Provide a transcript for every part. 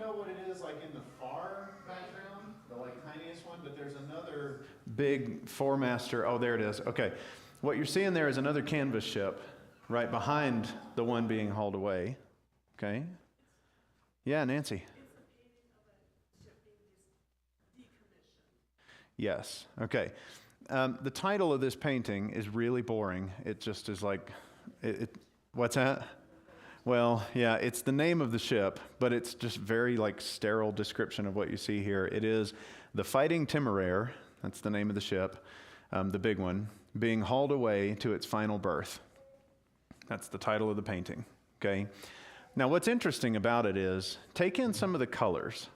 know what it is like in the far background, the like tiniest one, but there's another big four-master. Oh, there it is. Okay. What you're seeing there is another canvas ship right behind the one being hauled away. Okay. Yeah, Nancy. It's a painting of a ship being decommissioned. Yes. Okay. The title of this painting is really boring. It just is like, what's that? Well, yeah, it's the name of the ship, but it's just very like sterile description of what you see here. It is the Fighting Temeraire, that's the name of the ship, the big one, being hauled away to its final berth. That's the title of the painting, okay? Now, what's interesting about it is, take in some of the colors.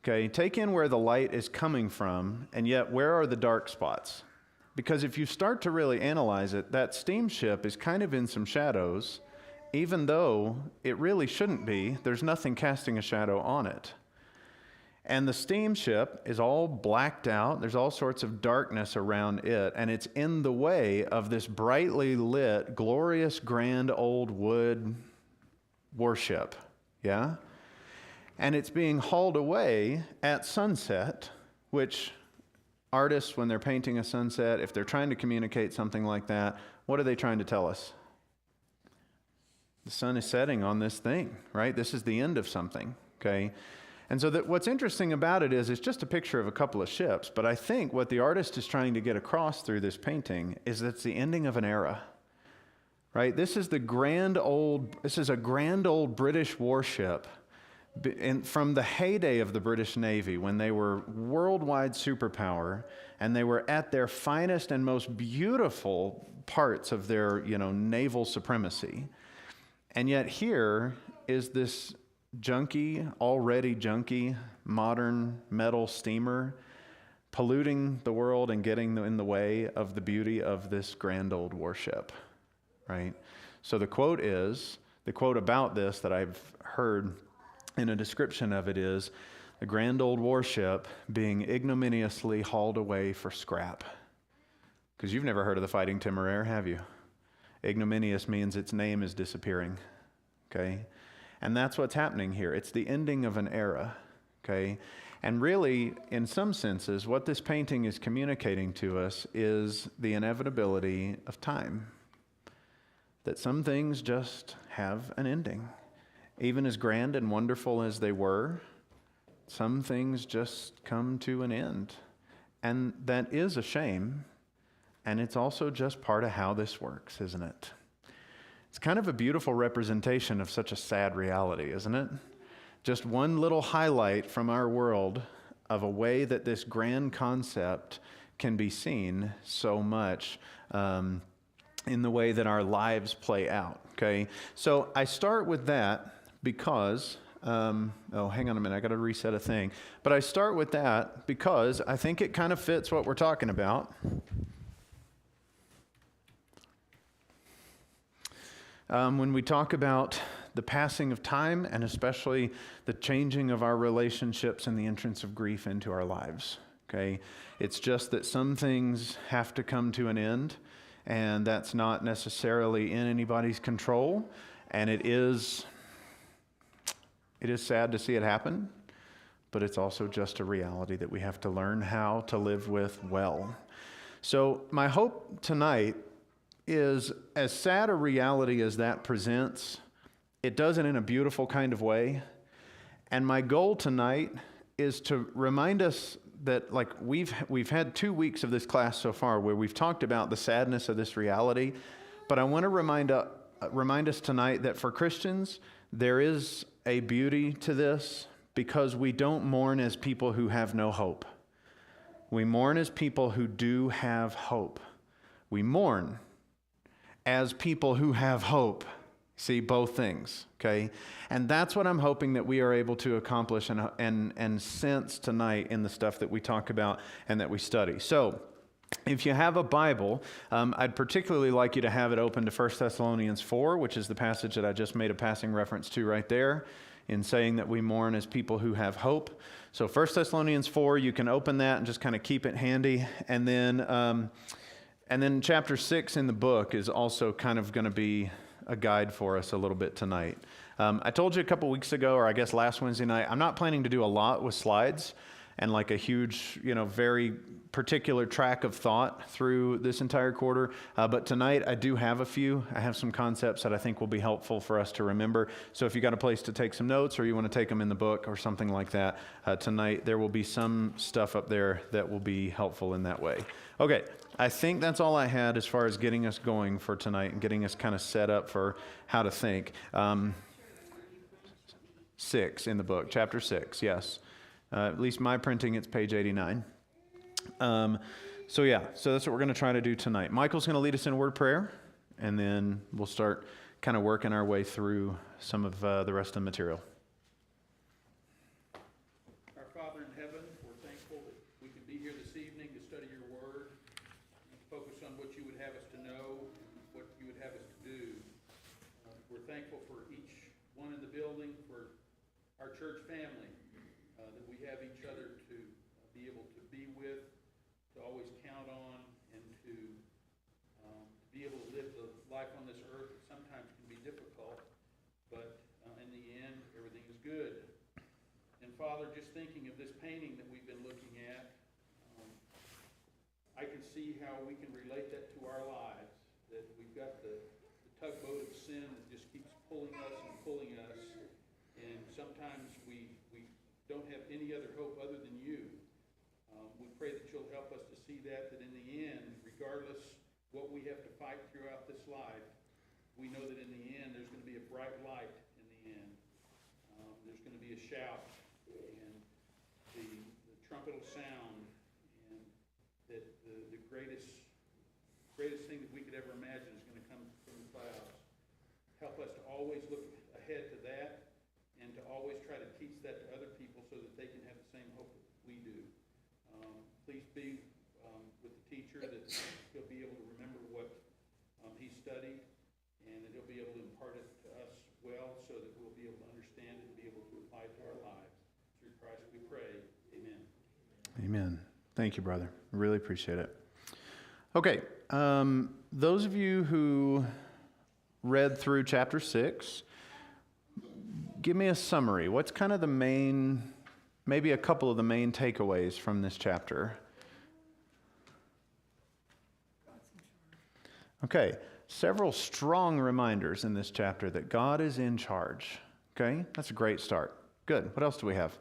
Okay, take in where the light is coming from, and yet where are the dark spots? Because if you start to really analyze it, that steamship is kind of in some shadows, even though it really shouldn't be. There's nothing casting a shadow on it. And the steamship is all blacked out. There's all sorts of darkness around it, and it's in the way of this brightly lit, glorious, grand old wood warship. Yeah? And it's being hauled away at sunset, which artists, when they're painting a sunset, if they're trying to communicate something like that, what are they trying to tell us? The sun is setting on this thing, right? This is the end of something, okay? And so what's interesting about it is it's just a picture of a couple of ships, but I think what the artist is trying to get across through this painting is that it's the ending of an era, right? This is a grand old British warship. And from the heyday of the British Navy, when they were worldwide superpower and they were at their finest and most beautiful parts of their, naval supremacy. And yet here is this already junky, modern metal steamer polluting the world and getting in the way of the beauty of this grand old warship, right? So the quote about this that I've heard in a description of it is, the grand old warship being ignominiously hauled away for scrap. Because you've never heard of the Fighting Temeraire, have you? Ignominious means its name is disappearing, okay? And that's what's happening here. It's the ending of an era, okay? And really, in some senses, what this painting is communicating to us is the inevitability of time. That some things just have an ending. Even as grand and wonderful as they were, some things just come to an end. And that is a shame, and it's also just part of how this works, isn't it? It's kind of a beautiful representation of such a sad reality, isn't it? Just one little highlight from our world of a way that this grand concept can be seen so much in the way that our lives play out, okay? So I start with that because, hang on a minute, I got to reset a thing. But I start with that because I think it kind of fits what we're talking about. When we talk about the passing of time and especially the changing of our relationships and the entrance of grief into our lives, okay? It's just that some things have to come to an end, and that's not necessarily in anybody's control, and it is sad to see it happen, but it's also just a reality that we have to learn how to live with well. So my hope tonight is, as sad a reality as that presents, it does it in a beautiful kind of way. And my goal tonight is to remind us that, like, we've had 2 weeks of this class so far where we've talked about the sadness of this reality, but I want to remind us tonight that for Christians, there is a beauty to this because we don't mourn as people who have no hope. We mourn as people who do have hope. We mourn as people who have hope. See, both things, okay? And that's what I'm hoping that we are able to accomplish and sense tonight in the stuff that we talk about and that we study. So, if you have a Bible, I'd particularly like you to have it open to 1 Thessalonians 4, which is the passage that I just made a passing reference to right there in saying that we mourn as people who have hope. So 1 Thessalonians 4, you can open that and just kind of keep it handy. And then chapter 6 in the book is also kind of going to be a guide for us a little bit tonight. I told you a couple weeks ago, or I guess last Wednesday night, I'm not planning to do a lot with slides and like a huge, very particular track of thought through this entire quarter. But tonight I do have a few. I have some concepts that I think will be helpful for us to remember. So if you got a place to take some notes or you want to take them in the book or something like that, tonight there will be some stuff up there that will be helpful in that way. Okay, I think that's all I had as far as getting us going for tonight and getting us kind of set up for how to think. 6 in the book, chapter 6, yes. At least my printing, it's page 89. So that's what we're going to try to do tonight. Michael's going to lead us in a word of prayer, and then we'll start kind of working our way through some of the rest of the material. Our Father in heaven, we're thankful that we can be here this evening to study your word, and focus on what you would have us to know, what you would have us to do. We're thankful for each one in the building, for our church family, that we have each other to be able to be with, to always count on, and to be able to live the life on this earth that sometimes can be difficult, but in the end, everything is good. And Father, just thinking of this painting that we've been looking at, I can see how we can relate that to our lives, that we've got the tugboat of sin that just keeps pulling us and pulling us, and sometimes we don't have any other hope other than you. We pray that you'll help us to see that in the end, regardless what we have to fight throughout this life, we know that in the end there's going to be a bright light in the end. There's going to be a shout, and the trumpet will sound, and that the greatest thing that we could ever imagine is going to come from the clouds. Help us to always look ahead to that, and to always try to teach that to other people so that they can have the same hope that we do. Please be with the teacher, that he'll be able to remember what he studied, and that he'll be able to impart it to us well, so that we'll be able to understand it and be able to apply it to our lives. Through Christ we pray. Amen. Amen. Thank you, brother. Really appreciate it. Okay, those of you who read through chapter 6, give me a summary. What's kind of the main, maybe a couple of the main takeaways from this chapter? Okay, several strong reminders in this chapter that God is in charge. Okay, that's a great start. Good. What else do we have?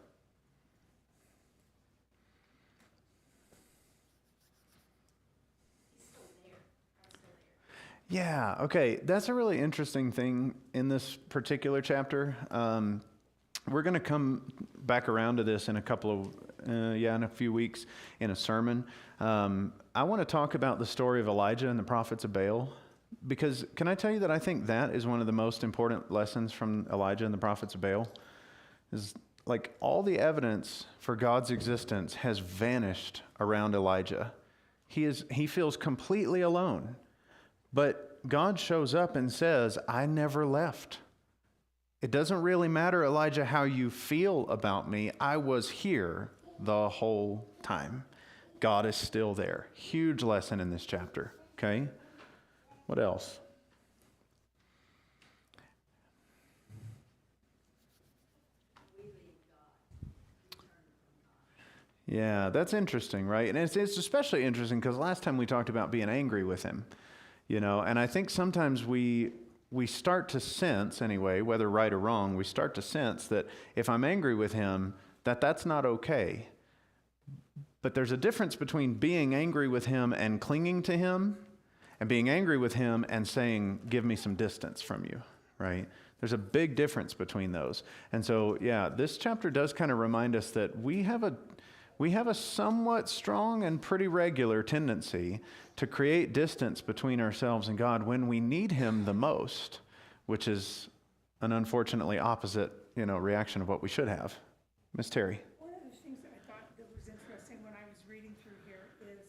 Yeah, okay. That's a really interesting thing in this particular chapter. We're going to come back around to this in a couple of, in a few weeks in a sermon. I want to talk about the story of Elijah and the prophets of Baal, because can I tell you that I think that is one of the most important lessons from Elijah and the prophets of Baal? Is like all the evidence for God's existence has vanished around Elijah. He feels completely alone. But God shows up and says, I never left. It doesn't really matter, Elijah, how you feel about me. I was here the whole time. God is still there. Huge lesson in this chapter. Okay? What else? Yeah, that's interesting, right? And it's especially interesting because last time we talked about being angry with him. And I think sometimes we start to sense, anyway, whether right or wrong, we start to sense that if I'm angry with him, that's not okay. But there's a difference between being angry with him and clinging to him, and being angry with him and saying, give me some distance from you, right? There's a big difference between those. And so, this chapter does kind of remind us that we have a somewhat strong and pretty regular tendency to create distance between ourselves and God when we need him the most, which is an unfortunately opposite, reaction of what we should have. Miss Terry. One of the things that I thought that was interesting when I was reading through here is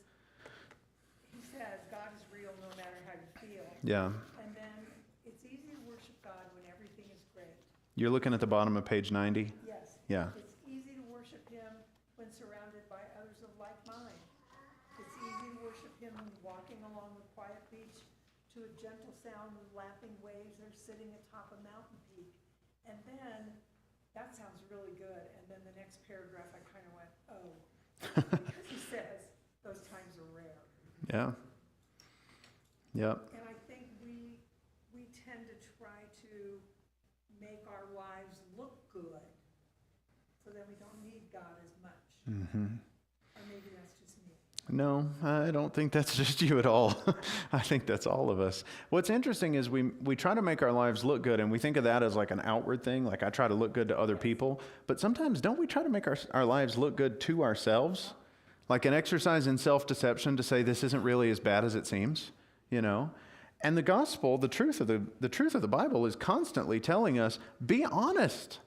he says God is real no matter how you feel. Yeah. And then it's easy to worship God when everything is great. You're looking at the bottom of page 90? Yes. Yeah. It's easy to worship him when surrounded by others of like mind. It's easy to worship him when walking along the quiet beach to a gentle sound of laughing waves or sitting atop a mountain peak. And then, that sounds really good, and then the next paragraph, I kind of went, oh. Because he says, those times are rare. Yeah. Yep. And I think we tend to try to make our lives look good, so that we don't need God as much. Mm-hmm. Or maybe that's just me. No, I don't think that's just you at all. I think that's all of us. What's interesting is we try to make our lives look good, and we think of that as like an outward thing, like I try to look good to other people. But sometimes don't we try to make our lives look good to ourselves? Like an exercise in self-deception to say this isn't really as bad as it seems, you know? And the gospel, the truth of the Bible is constantly telling us, be honest.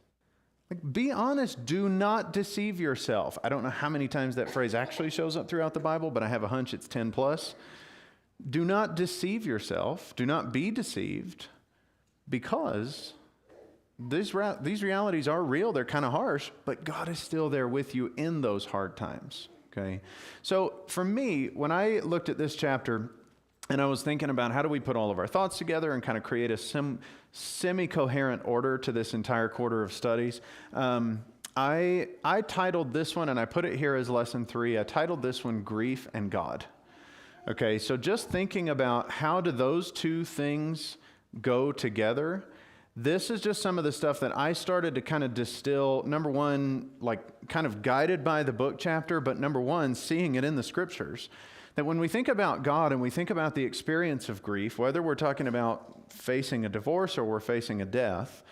Like, be honest. Do not deceive yourself. I don't know how many times that phrase actually shows up throughout the Bible, but I have a hunch it's 10 plus. Do not deceive yourself. Do not be deceived, because these realities are real. They're kind of harsh, but God is still there with you in those hard times. Okay. So for me, when I looked at this chapter and I was thinking about how do we put all of our thoughts together and kind of create a semi-coherent order to this entire quarter of studies, I titled this one, and I put it here as lesson 3. I titled this one Grief and God. Okay, so just thinking about how do those two things go together. This is just some of the stuff that I started to kind of distill. Number one, like kind of guided by the book chapter, but number one, seeing it in the scriptures. That when we think about God and we think about the experience of grief, whether we're talking about facing a divorce or we're facing a death,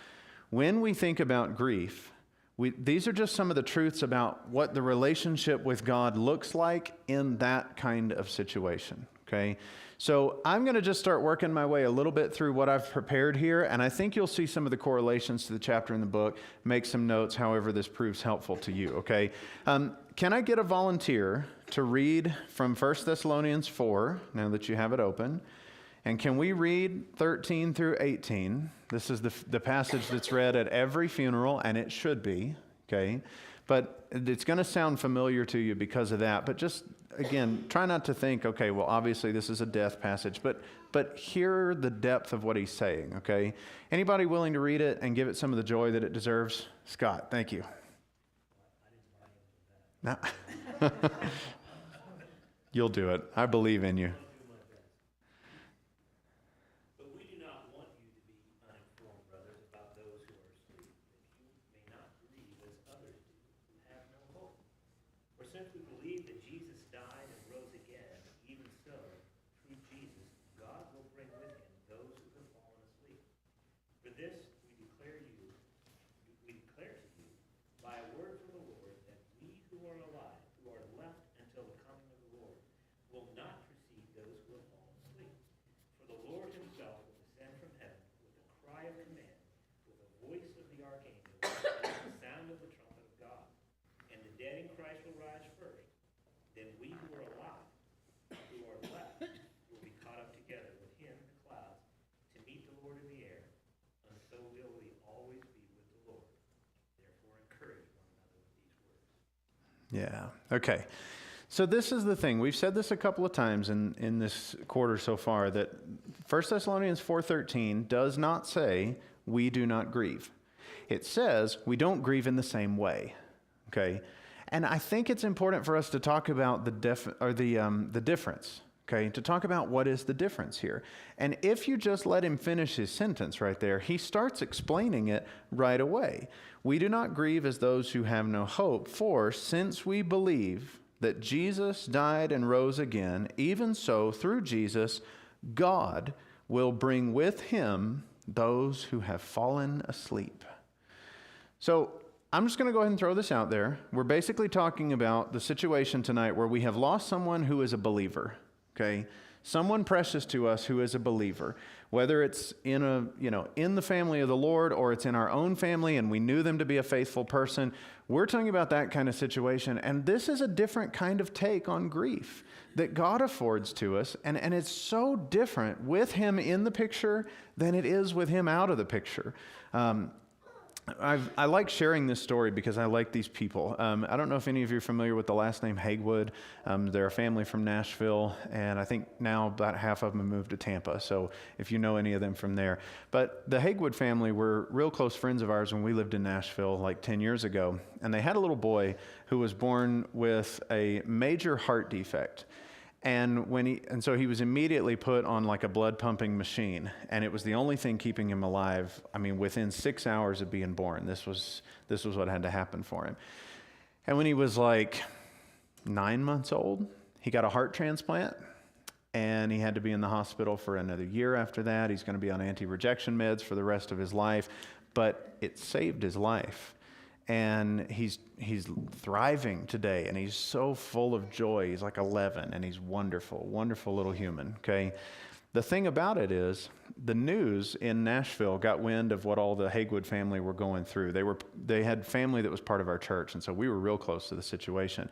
when we think about grief, these are just some of the truths about what the relationship with God looks like in that kind of situation, okay? So I'm going to just start working my way a little bit through what I've prepared here, and I think you'll see some of the correlations to the chapter in the book, make some notes, however this proves helpful to you, okay? Can I get a volunteer to read from 1 Thessalonians 4, now that you have it open? And can we read 13 through 18? This is the passage that's read at every funeral, and it should be, okay? But it's going to sound familiar to you because of that. But just, again, try not to think, okay, well, obviously this is a death passage. But hear the depth of what he's saying, okay? Anybody willing to read it and give it some of the joy that it deserves? Scott, thank you. No. You'll do it. I believe in you. But we do not want you to be uninformed, brothers, about those who are asleep, that you may not grieve as others do, who have no hope. For since we believe that Jesus died and rose again, even so, through Jesus, God will bring with him those who have fallen asleep. For this we declare to you, by a word from the Lord, that we who are alive, who are left until the coming of the Lord, will not precede those who have fallen asleep. For the Lord himself will descend from heaven with a cry of command, with the voice of the archangel, and the sound of the trumpet of God. And the dead in Christ will rise first. Then we who are alive, who are left, will be caught up together with him in the clouds to meet the Lord in the air, and so will we always be with the Lord. Therefore encourage one another with these words. Yeah. Okay. So this is the thing. We've said this a couple of times in this quarter so far, that 1 Thessalonians 4:13 does not say we do not grieve. It says we don't grieve in the same way. Okay. And I think it's important for us to talk about the difference. Okay, to talk about what is the difference here. And if you just let him finish his sentence right there, he starts explaining it right away. We do not grieve as those who have no hope, for since we believe that Jesus died and rose again, even so, through Jesus, God will bring with him those who have fallen asleep. So I'm just going to go ahead and throw this out there. We're basically talking about the situation tonight where we have lost someone who is a believer. Okay, someone precious to us who is a believer, whether it's in the family of the Lord or it's in our own family and we knew them to be a faithful person. We're talking about that kind of situation. And this is a different kind of take on grief that God affords to us. And it's so different with him in the picture than it is with him out of the picture. I like sharing this story because I like these people. I don't know if any of you are familiar with the last name Hagewood. They're a family from Nashville, and I think now about half of them have moved to Tampa, so if you know any of them from there. But the Hagewood family were real close friends of ours when we lived in Nashville like 10 years ago, and they had a little boy who was born with a major heart defect. And so he was immediately put on like a blood pumping machine, and it was the only thing keeping him alive. I mean, within 6 hours of being born, this was what had to happen for him. And when he was like 9 months old, he got a heart transplant, and he had to be in the hospital for another year after that. He's going to be on anti-rejection meds for the rest of his life, but it saved his life. And he's thriving today, and he's so full of joy. He's like 11, and he's wonderful, wonderful little human, okay? The thing about it is, the news in Nashville got wind of what all the Hagewood family were going through. They had family that was part of our church, and so we were real close to the situation.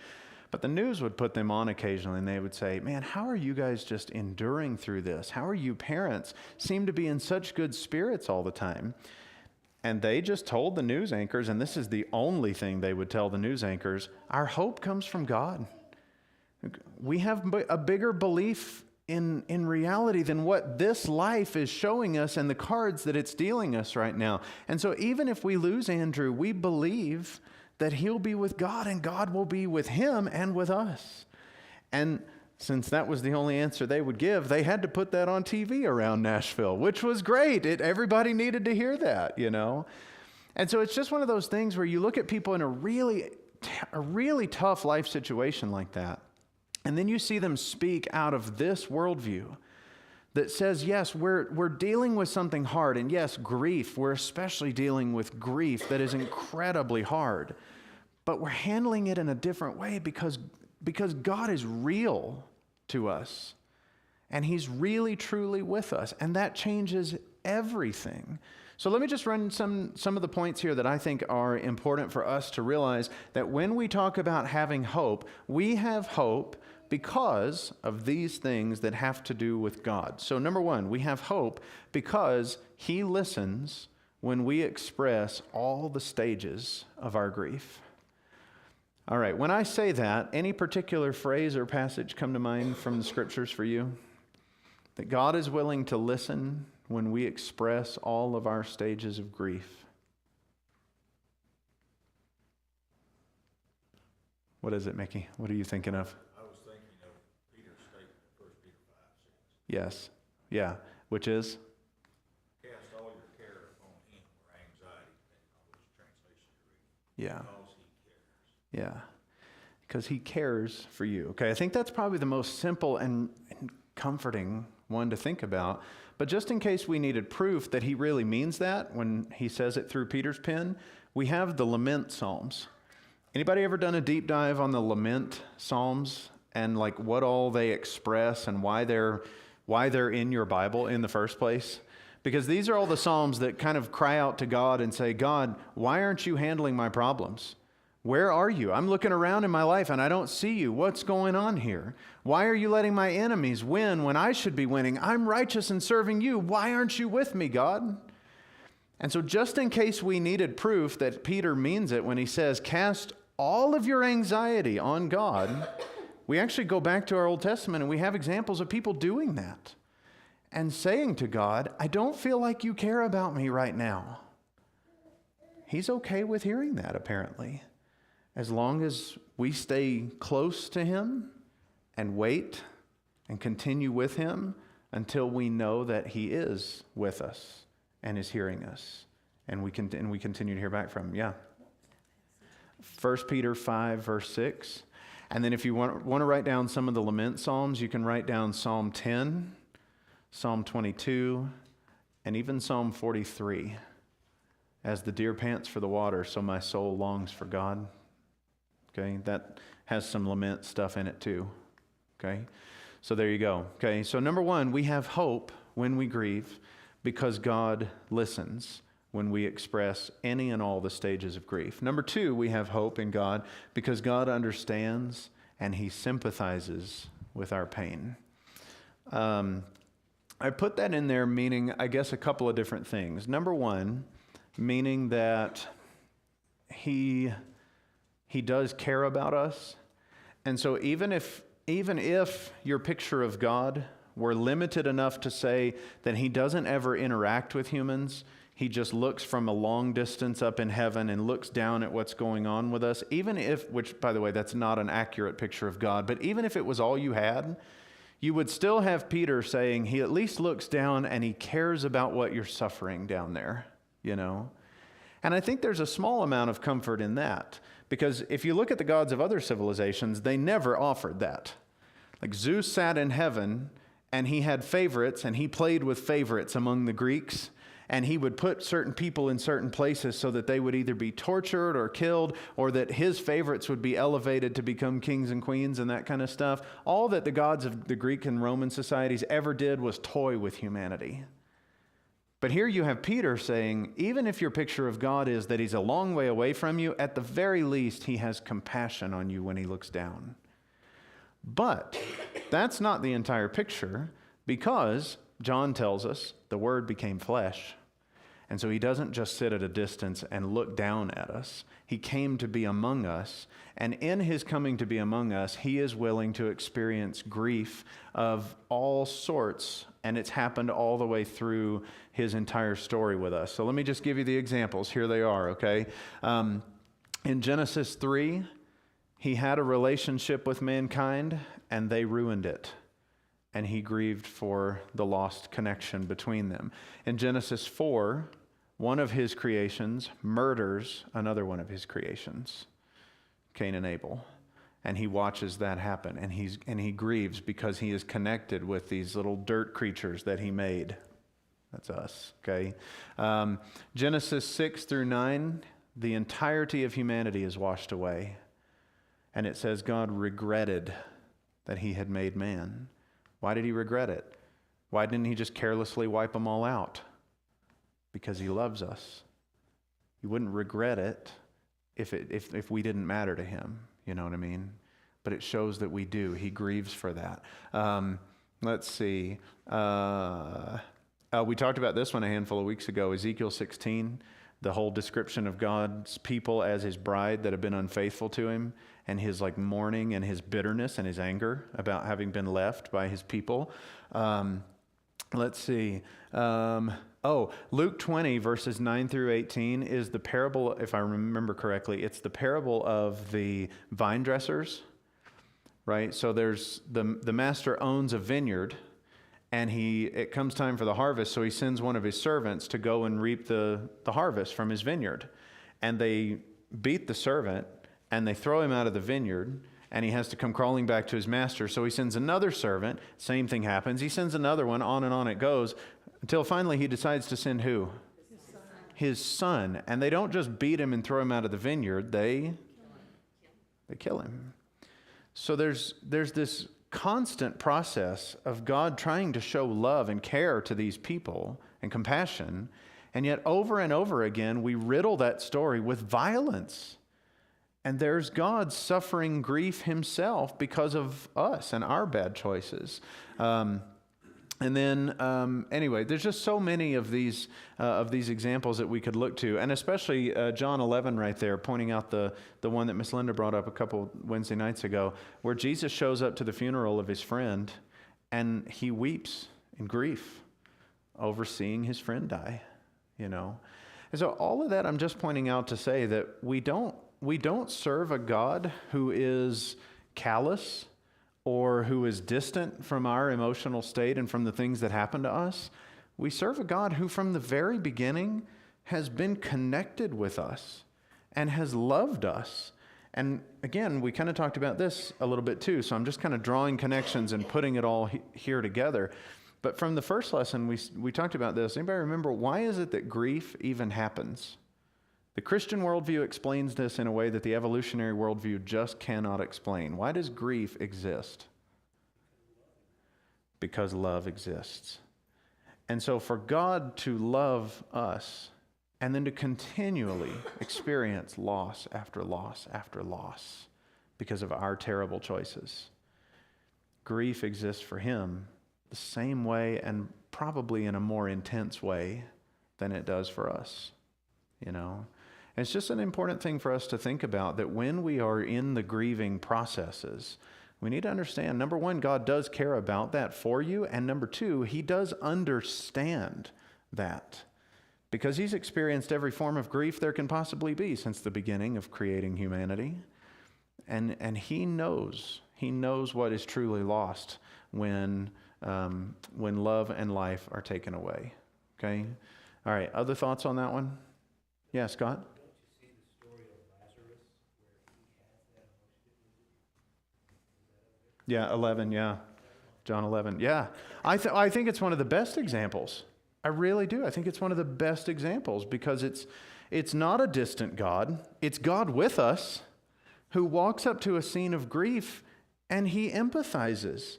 But the news would put them on occasionally, and they would say, man, how are you guys just enduring through this? How are you parents seem to be in such good spirits all the time? And they just told the news anchors, and this is the only thing they would tell the news anchors, our hope comes from God. We have a bigger belief in reality than what this life is showing us and the cards that it's dealing us right now. And so even if we lose Andrew, we believe that he'll be with God and God will be with him and with us. And since that was the only answer they would give, they had to put that on TV around Nashville, which was great. Everybody needed to hear that, you know. And so it's just one of those things where you look at people in a really tough life situation like that, and then you see them speak out of this worldview that says, yes, we're dealing with something hard, and yes, grief, we're especially dealing with grief that is incredibly hard, but we're handling it in a different way because God is real to us, and he's really truly with us, and that changes everything. So let me just run some of the points here that I think are important for us to realize that when we talk about having hope, we have hope because of these things that have to do with God. So number one, we have hope because he listens when we express all the stages of our grief. All right, when I say that, any particular phrase or passage come to mind from the scriptures for you? That God is willing to listen when we express all of our stages of grief. What is it, Mickey? What are you thinking of? I was thinking of Peter's statement in 1 Peter 5:6. Yes, yeah, which is? Cast all your care upon him, or anxiety, depending on which translation you're reading. Yeah. Because he cares. Yeah, because he cares for you. Okay, I think that's probably the most simple and comforting one to think about. But just in case we needed proof that he really means that when he says it through Peter's pen, we have the lament psalms. Anybody ever done a deep dive on the lament psalms and like what all they express and why they're in your Bible in the first place? Because these are all the psalms that kind of cry out to God and say, God, why aren't you handling my problems? Where are you? I'm looking around in my life and I don't see you. What's going on here? Why are you letting my enemies win when I should be winning? I'm righteous and serving you. Why aren't you with me, God? And so just in case we needed proof that Peter means it when he says, cast all of your anxiety on God, we actually go back to our Old Testament and we have examples of people doing that and saying to God, I don't feel like you care about me right now. He's okay with hearing that, apparently. As long as we stay close to him and wait and continue with him until we know that he is with us and is hearing us, and we continue to hear back from him. Yeah. 1 Peter 5, verse 6. And then if you want to write down some of the lament psalms, you can write down Psalm 10, Psalm 22, and even Psalm 43. As the deer pants for the water, so my soul longs for God. Okay, that has some lament stuff in it too. Okay, so there you go. Okay, so number one, we have hope when we grieve because God listens when we express any and all the stages of grief. Number two, we have hope in God because God understands and he sympathizes with our pain. I put that in there meaning, I guess, a couple of different things. Number one, meaning that he does care about us. And so even if your picture of God were limited enough to say that he doesn't ever interact with humans, he just looks from a long distance up in heaven and looks down at what's going on with us, even if, which by the way, that's not an accurate picture of God, but even if it was all you had, you would still have Peter saying he at least looks down and he cares about what you're suffering down there, you know? And I think there's a small amount of comfort in that, because if you look at the gods of other civilizations, they never offered that. Like Zeus sat in heaven and he had favorites and he played with favorites among the Greeks, and he would put certain people in certain places so that they would either be tortured or killed, or that his favorites would be elevated to become kings and queens and that kind of stuff. All that the gods of the Greek and Roman societies ever did was toy with humanity. But here you have Peter saying, even if your picture of God is that he's a long way away from you, at the very least, he has compassion on you when he looks down. But that's not the entire picture, because John tells us the Word became flesh. And so he doesn't just sit at a distance and look down at us. He came to be among us. And in his coming to be among us, he is willing to experience grief of all sorts. And it's happened all the way through his entire story with us. So let me just give you the examples. Here they are, okay? In Genesis 3, he had a relationship with mankind, and they ruined it. And he grieved for the lost connection between them. In Genesis 4, one of his creations murders another one of his creations, Cain and Abel. And he watches that happen, and he grieves because he is connected with these little dirt creatures that he made. That's us, okay? Genesis 6 through 9, the entirety of humanity is washed away. And it says God regretted that he had made man. Why did he regret it? Why didn't he just carelessly wipe them all out? Because he loves us. He wouldn't regret it if we didn't matter to him. You know what I mean? But it shows that we do. He grieves for that. Let's see. We talked about this one a handful of weeks ago. Ezekiel 16, the whole description of God's people as his bride that have been unfaithful to him, and his like mourning and his bitterness and his anger about having been left by his people. Let's see. Luke 20, verses 9 through 18 is the parable, if I remember correctly, it's the parable of the vine dressers, right? So there's the master owns a vineyard, and it comes time for the harvest, so he sends one of his servants to go and reap the harvest from his vineyard. And they beat the servant, and they throw him out of the vineyard, and he has to come crawling back to his master. So he sends another servant, same thing happens. He sends another one, on and on it goes, until finally he decides to send who? His son. And they don't just beat him and throw him out of the vineyard, they kill him. So there's this constant process of God trying to show love and care to these people and compassion, and yet over and over again we riddle that story with violence. And there's God suffering grief himself because of us and our bad choices. Anyway, there's just so many of these examples that we could look to, and especially John 11 right there, pointing out the one that Miss Linda brought up a couple Wednesday nights ago, where Jesus shows up to the funeral of his friend, and he weeps in grief over seeing his friend die, you know. And so all of that I'm just pointing out to say that we don't serve a God who is callous or who is distant from our emotional state and from the things that happen to us. We serve a God who from the very beginning has been connected with us and has loved us. And again, we kind of talked about this a little bit too, so I'm just kind of drawing connections and putting it all here together. But from the first lesson, we talked about this. Anybody remember, why is it that grief even happens? The Christian worldview explains this in a way that the evolutionary worldview just cannot explain. Why does grief exist? Because love exists. And so for God to love us and then to continually experience loss after loss after loss because of our terrible choices, grief exists for him the same way and probably in a more intense way than it does for us. you know. And it's just an important thing for us to think about, that when we are in the grieving processes, we need to understand, number one, God does care about that for you, and number two, he does understand that. Because he's experienced every form of grief there can possibly be since the beginning of creating humanity. And he knows what is truly lost when love and life are taken away. Okay? All right, other thoughts on that one? Yeah, Scott? Don't you see the story of Lazarus where he has that emotion? Yeah, 11, yeah. John 11. Yeah. I think it's one of the best examples. I really do. I think it's one of the best examples because it's not a distant God. It's God with us who walks up to a scene of grief and he empathizes.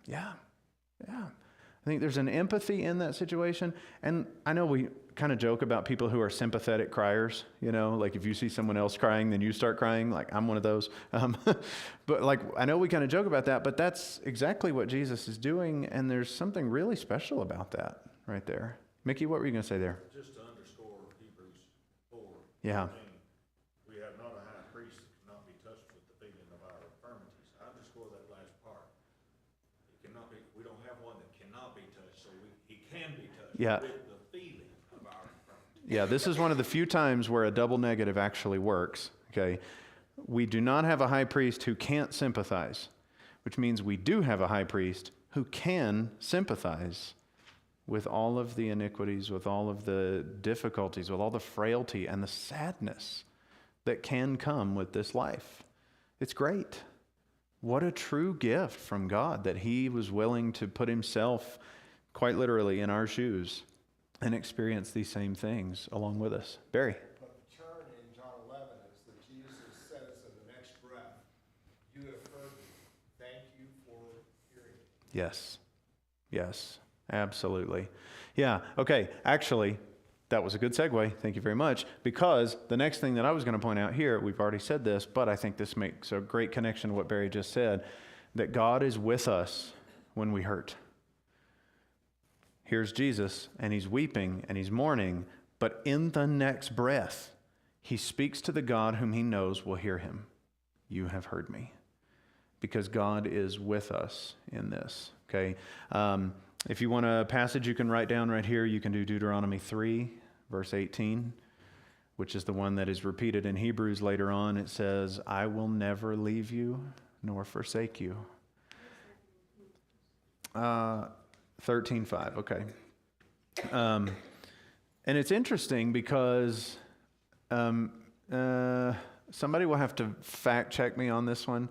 Yeah. Yeah. I think there's an empathy in that situation. And I know we kind of joke about people who are sympathetic criers, you know, like if you see someone else crying, then you start crying. Like I'm one of those. But like, I know we kind of joke about that, but that's exactly what Jesus is doing. And there's something really special about that right there. Mickey, what were you going to say there? Just to underscore Hebrews 4. Yeah. We have not a high priest that cannot be touched with the feeling of our infirmities. I underscore that last part. It cannot be, we don't have one that cannot be touched, so he can be touched Yeah. with the feeling of our infirmities. Yeah, this is one of the few times where a double negative actually works, okay? We do not have a high priest who can't sympathize, which means we do have a high priest who can sympathize with all of the iniquities, with all of the difficulties, with all the frailty and the sadness that can come with this life. It's great. What a true gift from God that he was willing to put himself quite literally in our shoes and experience these same things along with us. Barry? But the turn in John 11 is that Jesus says in the next breath, "You have heard me. Thank you for hearing me." Yes. Yes, absolutely. Yeah, okay. Actually, that was a good segue. Thank you very much. Because the next thing that I was going to point out here, we've already said this, but I think this makes a great connection to what Barry just said, that God is with us when we hurt. Here's Jesus, and he's weeping, and he's mourning, but in the next breath, he speaks to the God whom he knows will hear him. You have heard me. Because God is with us in this, okay? If you want a passage you can write down right here, you can do Deuteronomy 3, verse 18, which is the one that is repeated in Hebrews later on. It says, "I will never leave you nor forsake you." 13:5, okay. And it's interesting because somebody will have to fact check me on this one.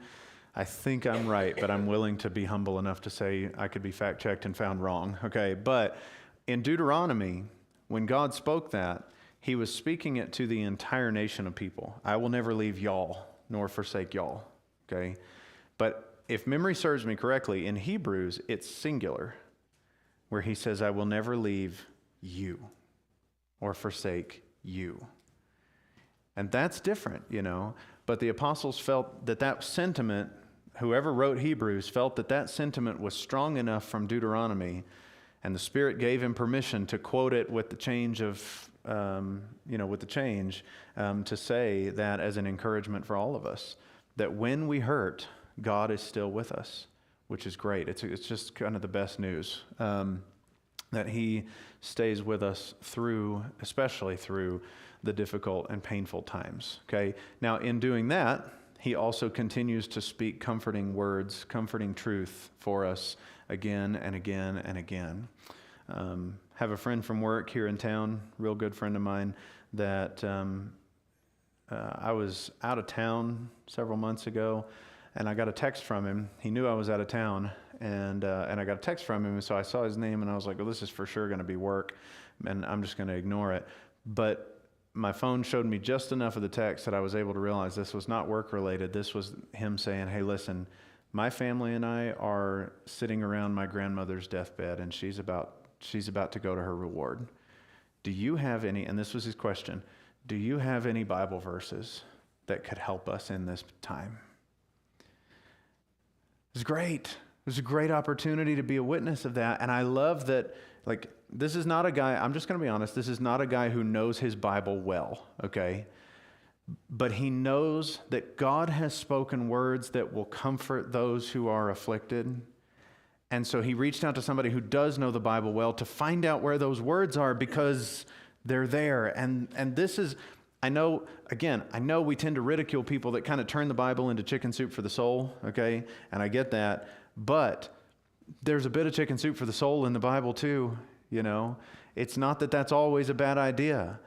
I think I'm right, but I'm willing to be humble enough to say I could be fact checked and found wrong, okay? But in Deuteronomy, when God spoke that, he was speaking it to the entire nation of people. I will never leave y'all nor forsake y'all, okay? But if memory serves me correctly, in Hebrews, it's singular, where he says, I will never leave you or forsake you. And that's different, you know. But the apostles felt that sentiment, whoever wrote Hebrews, felt that sentiment was strong enough from Deuteronomy, and the Spirit gave him permission to quote it with the change of, to say that as an encouragement for all of us, that when we hurt, God is still with us, which is great. It's just kind of the best news, that he stays with us especially through the difficult and painful times, okay? Now, in doing that, he also continues to speak comforting words, comforting truth for us again and again and again. Have a friend from work here in town, real good friend of mine, that I was out of town several months ago, and I got a text from him. He knew I was out of town, and I got a text from him, and so I saw his name, and I was like, well, this is for sure going to be work, and I'm just going to ignore it. But my phone showed me just enough of the text that I was able to realize this was not work-related. This was him saying, hey, listen, my family and I are sitting around my grandmother's deathbed, and she's about to go to her reward. Do you have any, and this was his question, do you have any Bible verses that could help us in this time? It was great. It was a great opportunity to be a witness of that, and I love that, like, this is not a guy, I'm just going to be honest, this is not a guy who knows his Bible well, okay? But he knows that God has spoken words that will comfort those who are afflicted. And so he reached out to somebody who does know the Bible well to find out where those words are because they're there. And this is, I know we tend to ridicule people that kind of turn the Bible into chicken soup for the soul, okay? And I get that. But there's a bit of chicken soup for the soul in the Bible too, you know? It's not that that's always a bad idea.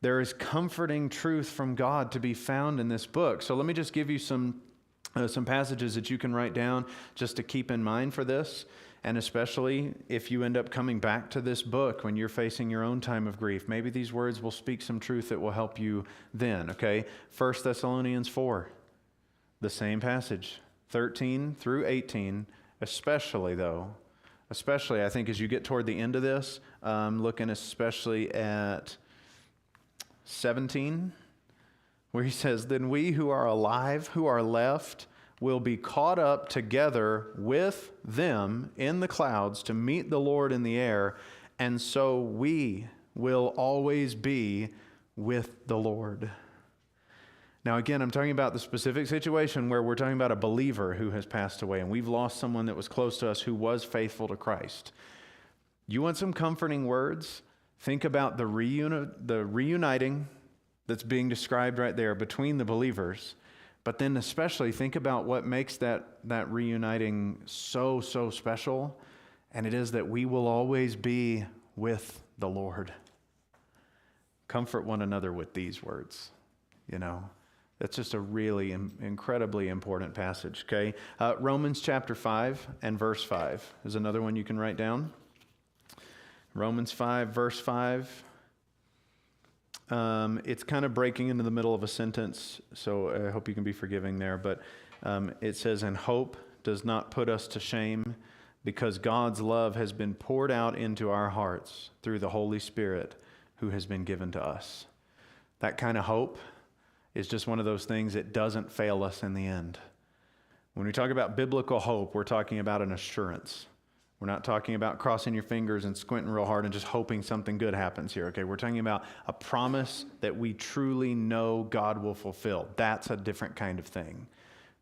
There is comforting truth from God to be found in this book. So let me just give you some passages that you can write down just to keep in mind for this. And especially if you end up coming back to this book when you're facing your own time of grief, maybe these words will speak some truth that will help you then, okay? 1 Thessalonians 4, the same passage, 13 through 18, especially I think as you get toward the end of this, looking especially at 17, where he says, "Then we who are alive, who are left, will be caught up together with them in the clouds to meet the Lord in the air, and so we will always be with the Lord." Now again, I'm talking about the specific situation where we're talking about a believer who has passed away, and we've lost someone that was close to us who was faithful to Christ. You want some comforting words? Think about the reuniting that's being described right there between the believers. But then especially think about what makes that reuniting so special. And it is that we will always be with the Lord. Comfort one another with these words. You know, that's just a really incredibly important passage, okay? Romans chapter 5 and verse 5 is another one you can write down. Romans 5, verse 5. It's kind of breaking into the middle of a sentence, so I hope you can be forgiving there. But it says, "And hope does not put us to shame, because God's love has been poured out into our hearts through the Holy Spirit who has been given to us." That kind of hope is just one of those things that doesn't fail us in the end. When we talk about biblical hope, we're talking about an assurance. We're not talking about crossing your fingers and squinting real hard and just hoping something good happens here, okay? We're talking about a promise that we truly know God will fulfill. That's a different kind of thing.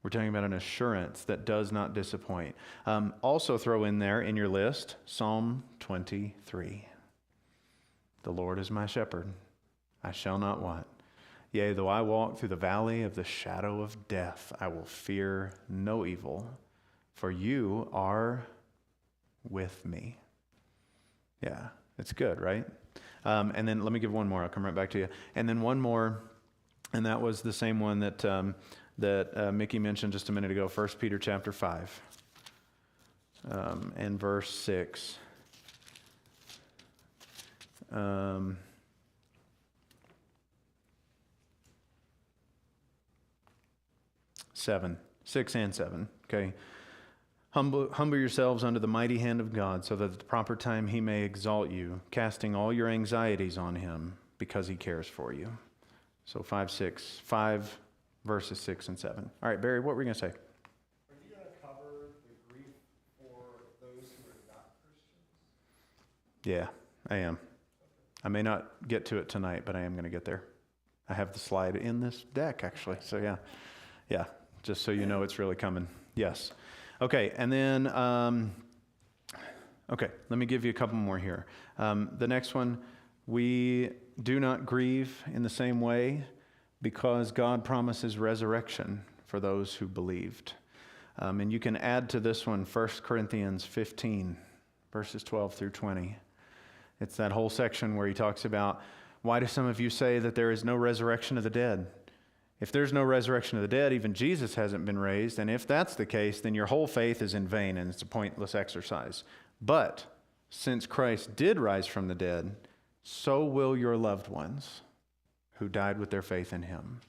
We're talking about an assurance that does not disappoint. Also throw in there in your list, Psalm 23. "The Lord is my shepherd, I shall not want. Yea, though I walk through the valley of the shadow of death, I will fear no evil, for you are with me." Yeah, it's good, right? And then let me give one more. I'll come right back to you. And then one more, and that was the same one that Mickey mentioned just a minute ago, 1 Peter chapter 5 and verse 6. 6 and 7, okay? Humble yourselves under the mighty hand of God, so that at the proper time he may exalt you, casting all your anxieties on him, because he cares for you. So 5 verses 6 and 7. All right, Barry, what were you going to say? Are you going to cover the grief for those who are not Christians? Yeah, I am. I may not get to it tonight, but I am going to get there. I have the slide in this deck, actually. So yeah, just so you know it's really coming. Yes. Okay, and then, let me give you a couple more here. The next one, we do not grieve in the same way because God promises resurrection for those who believed. And you can add to this one 1 Corinthians 15, verses 12 through 20. It's that whole section where he talks about, why do some of you say that there is no resurrection of the dead? If there's no resurrection of the dead, even Jesus hasn't been raised. And if that's the case, then your whole faith is in vain and it's a pointless exercise. But since Christ did rise from the dead, so will your loved ones who died with their faith in him.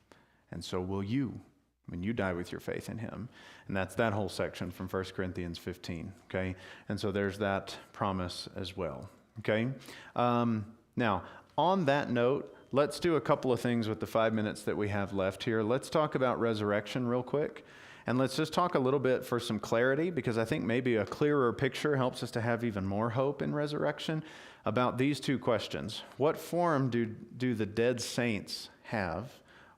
And so will you when you die with your faith in him. And that's that whole section from 1 Corinthians 15, okay? And so there's that promise as well, okay? Now, on that note, let's do a couple of things with the 5 minutes that we have left here. Let's talk about resurrection real quick. And let's just talk a little bit for some clarity, because I think maybe a clearer picture helps us to have even more hope in resurrection, about these two questions. What form do the dead saints have?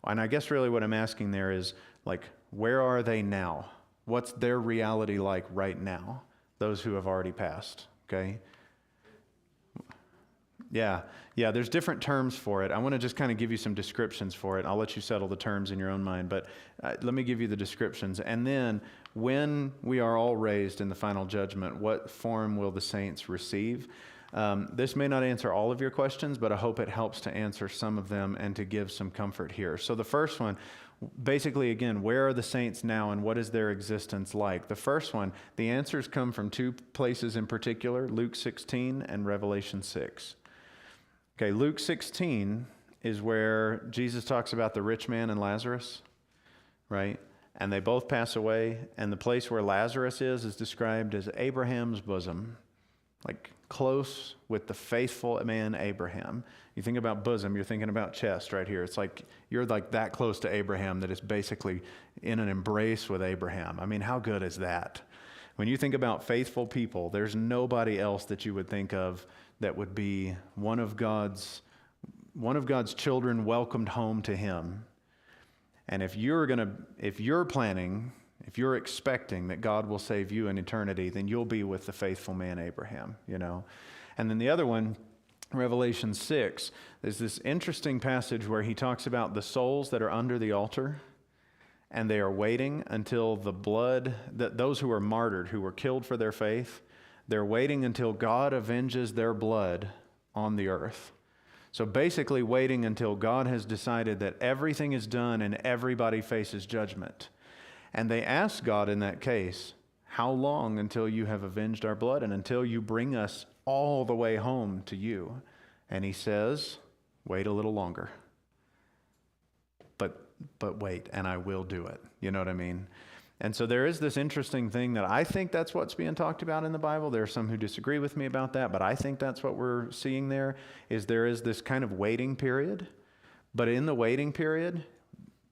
And I guess really what I'm asking there is, like, where are they now? What's their reality like right now? Those who have already passed, okay? Yeah, there's different terms for it. I want to just kind of give you some descriptions for it. I'll let you settle the terms in your own mind, but let me give you the descriptions. And then, when we are all raised in the final judgment, what form will the saints receive? This may not answer all of your questions, but I hope it helps to answer some of them and to give some comfort here. So the first one, basically, again, where are the saints now and what is their existence like? The first one, the answers come from two places in particular, Luke 16 and Revelation 6. Okay, Luke 16 is where Jesus talks about the rich man and Lazarus, right? And they both pass away, and the place where Lazarus is described as Abraham's bosom, like close with the faithful man Abraham. You think about bosom, you're thinking about chest right here. It's like you're like that close to Abraham that is basically in an embrace with Abraham. I mean, how good is that? When you think about faithful people, there's nobody else that you would think of that would be one of God's children welcomed home to him. And if you're expecting that God will save you in eternity, then you'll be with the faithful man Abraham, you know. And then the other one, Revelation 6, there's this interesting passage where he talks about the souls that are under the altar, and they are waiting until the blood, that those who are martyred, who were killed for their faith, they're waiting until God avenges their blood on the earth. So basically waiting until God has decided that everything is done and everybody faces judgment. And they ask God in that case, how long until you have avenged our blood and until you bring us all the way home to you? And he says, wait a little longer. But wait, and I will do it. You know what I mean? And so there is this interesting thing that I think that's what's being talked about in the Bible. There are some who disagree with me about that, but I think that's what we're seeing there, is there is this kind of waiting period. But in the waiting period,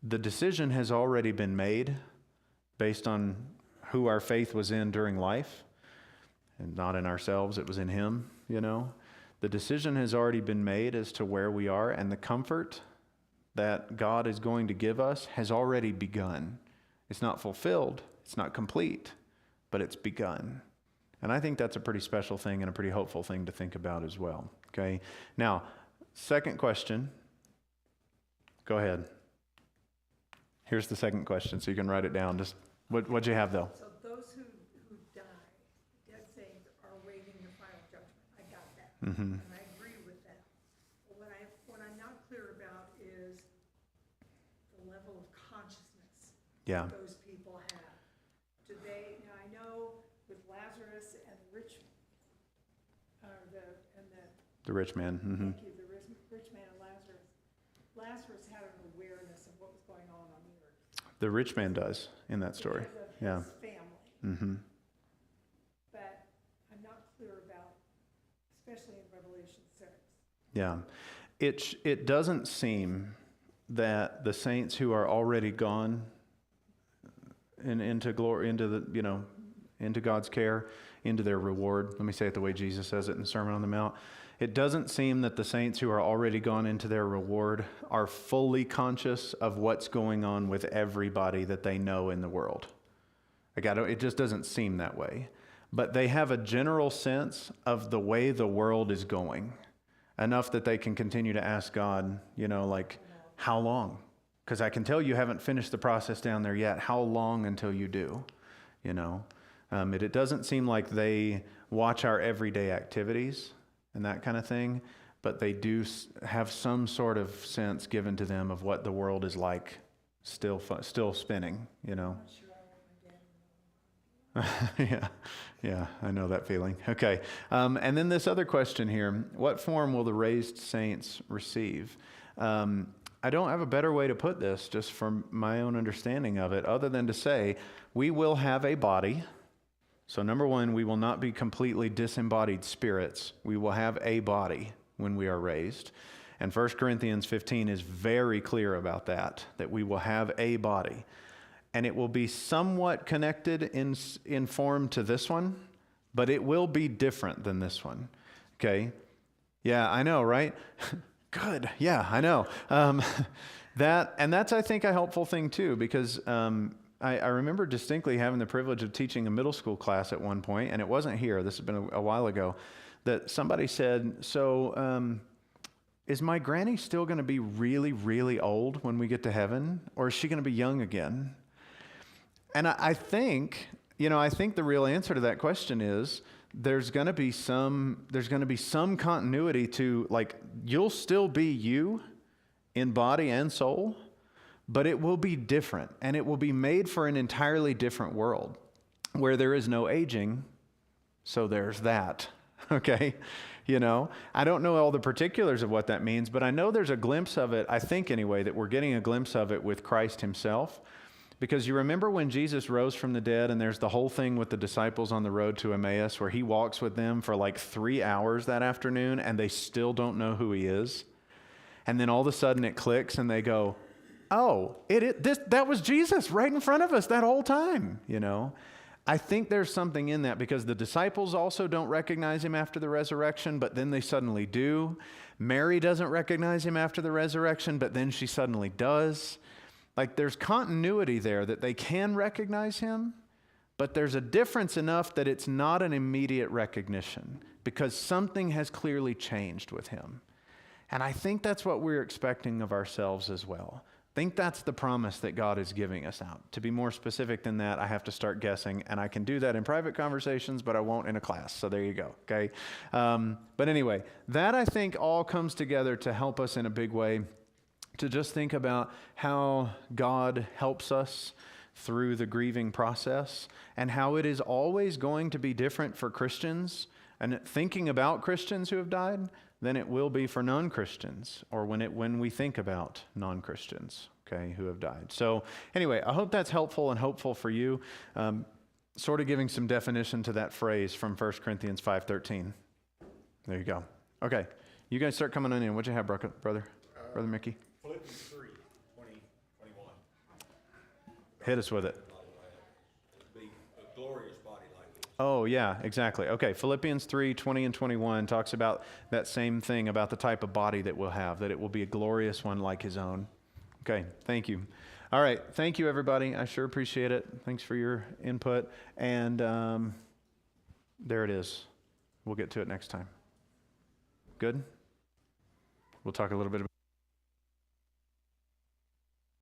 the decision has already been made based on who our faith was in during life, and not in ourselves, it was in him, you know. The decision has already been made as to where we are, and the comfort that God is going to give us has already begun. It's not fulfilled, it's not complete, but it's begun. And I think that's a pretty special thing and a pretty hopeful thing to think about as well, okay? Now, second question. Go ahead. Here's the second question, so you can write it down. Just what'd you have, though? So those who die, dead saints, are waiting the final judgment. I got that. Mm-hmm. And I agree with that. But what I'm not clear about is the level of consciousness Yeah. those people have. Do they, now I know with Lazarus and the rich, The rich man. Mm-hmm. thank you, the rich man and Lazarus had an awareness of what was going on the earth. The rich man does in that story. Because of Yeah. his family. Mm-hmm. But I'm not clear about, especially in Revelation 6. Yeah. It doesn't seem that the saints who are already gone into glory, into God's care, into their reward. Let me say it the way Jesus says it in the Sermon on the Mount. It doesn't seem that the saints who are already gone into their reward are fully conscious of what's going on with everybody that they know in the world. It just doesn't seem that way. But they have a general sense of the way the world is going, enough that they can continue to ask God, how long? Because I can tell you haven't finished the process down there yet. How long until you do? It doesn't seem like they watch our everyday activities and that kind of thing, but they do have some sort of sense given to them of what the world is like, still spinning. I'm not sure I want my dad to know. Yeah, I know that feeling. Okay, and then this other question here: what form will the raised saints receive? I don't have a better way to put this, just from my own understanding of it, other than to say we will have a body. So number one, we will not be completely disembodied spirits. We will have a body when we are raised. And 1 Corinthians 15 is very clear about that we will have a body. and it will be somewhat connected in form to this one, but it will be different than this one. Okay? Yeah, I know, right? Good. Yeah, I know. That's, I think, a helpful thing too, because I remember distinctly having the privilege of teaching a middle school class at one point, and it wasn't here. This has been a while ago. That somebody said, "So, is my granny still going to be really, really old when we get to heaven, or is she going to be young again?" And I think the real answer to that question is there's going to be some continuity to, like, you'll still be you in body and soul, but it will be different, and it will be made for an entirely different world where there is no aging. So there's that. Okay? I don't know all the particulars of what that means, but I know there's a glimpse of it, I think anyway, that we're getting a glimpse of it with Christ himself. Because you remember when Jesus rose from the dead, and there's the whole thing with the disciples on the road to Emmaus where he walks with them for like 3 hours that afternoon, and they still don't know who he is. And then all of a sudden it clicks and they go, "Oh, that was Jesus right in front of us that whole time," I think there's something in that, because the disciples also don't recognize him after the resurrection, but then they suddenly do. Mary doesn't recognize him after the resurrection, but then she suddenly does. Like, there's continuity there that they can recognize him, but there's a difference enough that it's not an immediate recognition, because something has clearly changed with him. And I think that's what we're expecting of ourselves as well. I think that's the promise that God is giving us out. To be more specific than that, I have to start guessing, and I can do that in private conversations, but I won't in a class. So there you go, okay? But anyway, that I think all comes together to help us in a big way to just think about how God helps us through the grieving process, and how it is always going to be different for Christians, and thinking about Christians who have died, than it will be for non-Christians, or when we think about non-Christians, okay, who have died. So anyway, I hope that's helpful and hopeful for you. Sort of giving some definition to that phrase from 1 Corinthians 5:13. There you go. Okay, you guys start coming on in. What'd you have, Brother Mickey? Philippians 3, 20, 21. Hit us with it. Be a glorious body like it. Oh, yeah, exactly. Okay, Philippians 3, 20 and 21 talks about that same thing, about the type of body that we'll have, that it will be a glorious one like his own. Okay, thank you. All right, thank you, everybody. I sure appreciate it. Thanks for your input. And there it is. We'll get to it next time. Good? We'll talk a little bit about